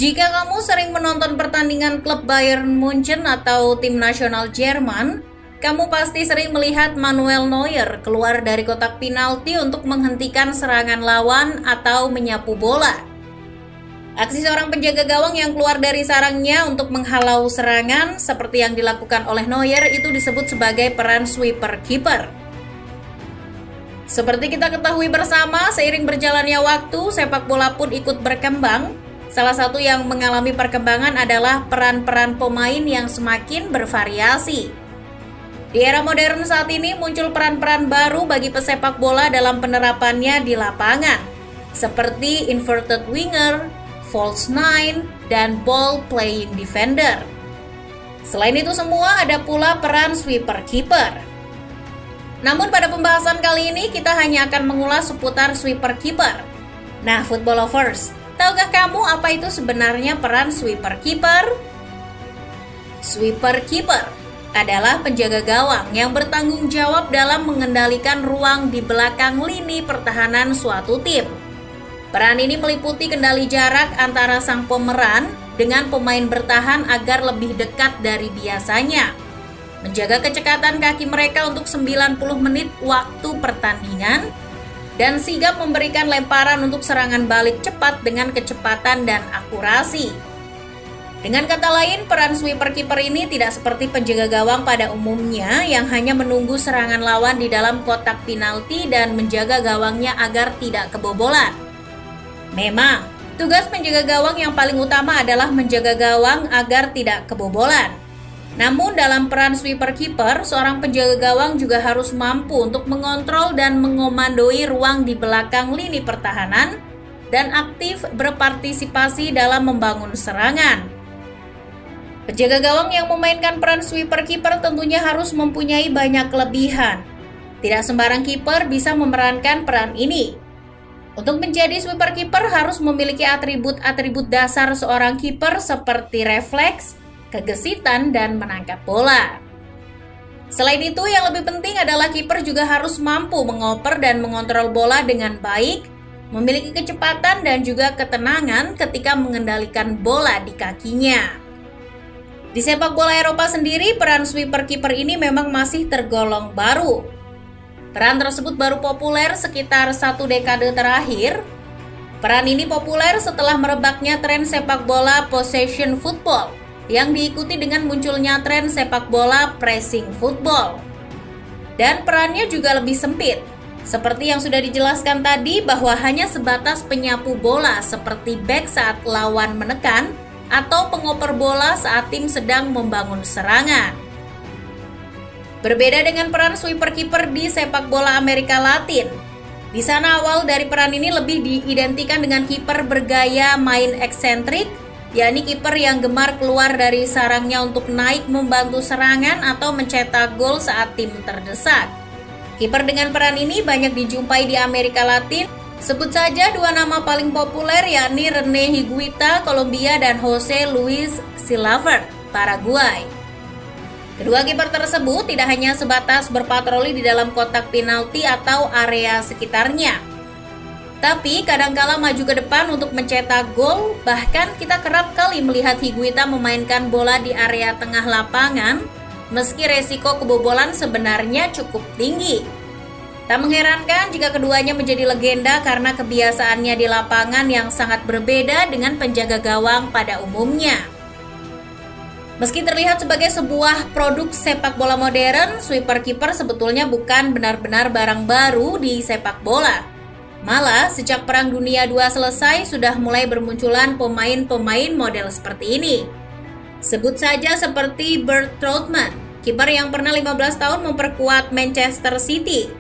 Jika kamu sering menonton pertandingan klub Bayern Munchen atau tim nasional Jerman, kamu pasti sering melihat Manuel Neuer keluar dari kotak penalti untuk menghentikan serangan lawan atau menyapu bola. Aksi seorang penjaga gawang yang keluar dari sarangnya untuk menghalau serangan seperti yang dilakukan oleh Neuer itu disebut sebagai peran sweeper keeper. Seperti kita ketahui bersama, seiring berjalannya waktu, sepak bola pun ikut berkembang. Salah satu yang mengalami perkembangan adalah peran-peran pemain yang semakin bervariasi. Di era modern saat ini muncul peran-peran baru bagi pesepak bola dalam penerapannya di lapangan, seperti inverted winger, false nine, dan ball playing defender. Selain itu semua, ada pula peran sweeper keeper. Namun pada pembahasan kali ini kita hanya akan mengulas seputar sweeper keeper. Nah, football lovers, tahukah kamu apa itu sebenarnya peran sweeper keeper? Sweeper keeper adalah penjaga gawang yang bertanggung jawab dalam mengendalikan ruang di belakang lini pertahanan suatu tim. Peran ini meliputi kendali jarak antara sang pemeran dengan pemain bertahan agar lebih dekat dari biasanya, menjaga kecekatan kaki mereka untuk 90 menit waktu pertandingan, dan sigap memberikan lemparan untuk serangan balik cepat dengan kecepatan dan akurasi. Dengan kata lain, peran sweeper keeper ini tidak seperti penjaga gawang pada umumnya yang hanya menunggu serangan lawan di dalam kotak penalti dan menjaga gawangnya agar tidak kebobolan. Memang, tugas penjaga gawang yang paling utama adalah menjaga gawang agar tidak kebobolan. Namun dalam peran sweeper keeper, seorang penjaga gawang juga harus mampu untuk mengontrol dan mengomandoi ruang di belakang lini pertahanan dan aktif berpartisipasi dalam membangun serangan. Penjaga gawang yang memainkan peran sweeper keeper tentunya harus mempunyai banyak kelebihan. Tidak sembarang kiper bisa memerankan peran ini. Untuk menjadi sweeper keeper harus memiliki atribut-atribut dasar seorang kiper seperti refleks, kegesitan, dan menangkap bola. Selain itu, yang lebih penting adalah kiper juga harus mampu mengoper dan mengontrol bola dengan baik, memiliki kecepatan dan juga ketenangan ketika mengendalikan bola di kakinya. Di sepak bola Eropa sendiri, peran sweeper keeper ini memang masih tergolong baru. Peran tersebut baru populer sekitar 1 dekade terakhir. Peran ini populer setelah merebaknya tren sepak bola possession football, yang diikuti dengan munculnya tren sepak bola pressing football. Dan perannya juga lebih sempit, seperti yang sudah dijelaskan tadi bahwa hanya sebatas penyapu bola seperti back saat lawan menekan atau pengoper bola saat tim sedang membangun serangan. Berbeda dengan peran sweeper keeper di sepak bola Amerika Latin. Di sana awal dari peran ini lebih diidentikan dengan kiper bergaya main eksentrik, yakni kiper yang gemar keluar dari sarangnya untuk naik membantu serangan atau mencetak gol saat tim terdesak. Kiper dengan peran ini banyak dijumpai di Amerika Latin. Sebut saja 2 nama paling populer, yakni Rene Higuita, Kolombia, dan Jose Luis Chilavert, Paraguay. Kedua kiper tersebut tidak hanya sebatas berpatroli di dalam kotak penalti atau area sekitarnya, tapi kadangkala maju ke depan untuk mencetak gol. Bahkan kita kerap kali melihat Higuita memainkan bola di area tengah lapangan, meski resiko kebobolan sebenarnya cukup tinggi. Tak mengherankan jika keduanya menjadi legenda karena kebiasaannya di lapangan yang sangat berbeda dengan penjaga gawang pada umumnya. Meski terlihat sebagai sebuah produk sepak bola modern, sweeper keeper sebetulnya bukan benar-benar barang baru di sepak bola. Malah, sejak Perang Dunia II selesai, sudah mulai bermunculan pemain-pemain model seperti ini. Sebut saja seperti Bert Trautmann, kiper yang pernah 15 tahun memperkuat Manchester City.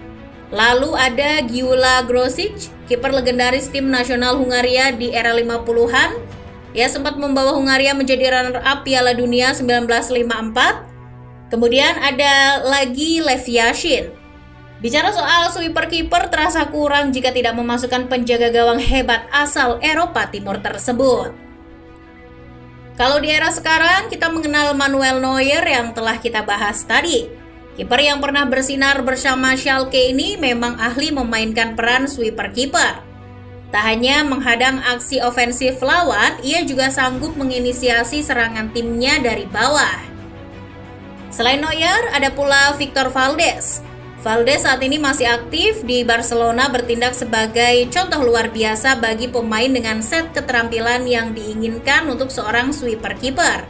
Lalu ada Gyula Grosic, kiper legendaris tim nasional Hungaria di era 50-an. Ia sempat membawa Hungaria menjadi runner-up Piala Dunia 1954. Kemudian ada lagi Lev Yashin. Bicara soal sweeper keeper, terasa kurang jika tidak memasukkan penjaga gawang hebat asal Eropa Timur tersebut. Kalau di era sekarang, kita mengenal Manuel Neuer yang telah kita bahas tadi. Kiper yang pernah bersinar bersama Schalke ini memang ahli memainkan peran sweeper keeper. Tak hanya menghadang aksi ofensif lawan, ia juga sanggup menginisiasi serangan timnya dari bawah. Selain Neuer, ada pula Victor Valdes. Valdes saat ini masih aktif di Barcelona, bertindak sebagai contoh luar biasa bagi pemain dengan set keterampilan yang diinginkan untuk seorang sweeper kiper.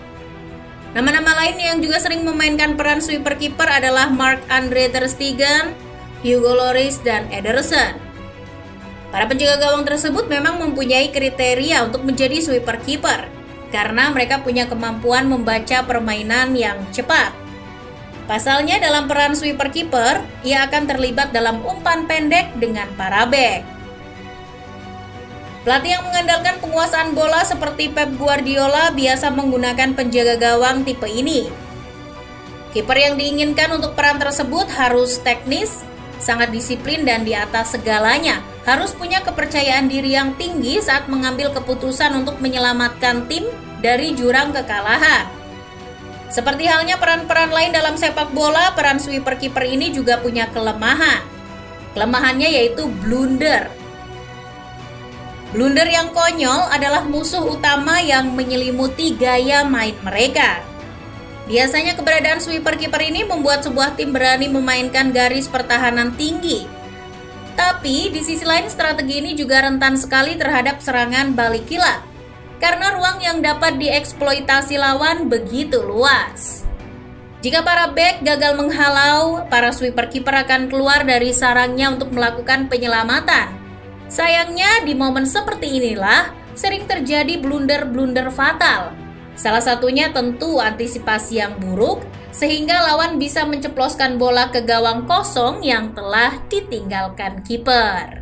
Nama-nama lain yang juga sering memainkan peran sweeper kiper adalah Marc-Andre ter Stegen, Hugo Lloris, dan Ederson. Para penjaga gawang tersebut memang mempunyai kriteria untuk menjadi sweeper kiper karena mereka punya kemampuan membaca permainan yang cepat. Pasalnya dalam peran sweeper kiper, ia akan terlibat dalam umpan pendek dengan para bek. Pelatih yang mengandalkan penguasaan bola seperti Pep Guardiola biasa menggunakan penjaga gawang tipe ini. Kiper yang diinginkan untuk peran tersebut harus teknis, sangat disiplin, dan di atas segalanya harus punya kepercayaan diri yang tinggi saat mengambil keputusan untuk menyelamatkan tim dari jurang kekalahan. Seperti halnya peran-peran lain dalam sepak bola, peran sweeper kiper ini juga punya kelemahan. Kelemahannya yaitu blunder. Blunder yang konyol adalah musuh utama yang menyelimuti gaya main mereka. Biasanya keberadaan sweeper kiper ini membuat sebuah tim berani memainkan garis pertahanan tinggi. Tapi di sisi lain strategi ini juga rentan sekali terhadap serangan balik kilat karena ruang yang dapat dieksploitasi lawan begitu luas. Jika para bek gagal menghalau, para sweeper kiper akan keluar dari sarangnya untuk melakukan penyelamatan. Sayangnya di momen seperti inilah sering terjadi blunder-blunder fatal. Salah satunya tentu antisipasi yang buruk, sehingga lawan bisa menceploskan bola ke gawang kosong yang telah ditinggalkan kiper.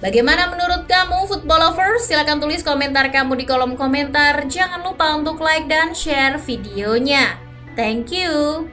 Bagaimana menurut kamu, football lovers? Silahkan tulis komentar kamu di kolom komentar. Jangan lupa untuk like dan share videonya. Thank you.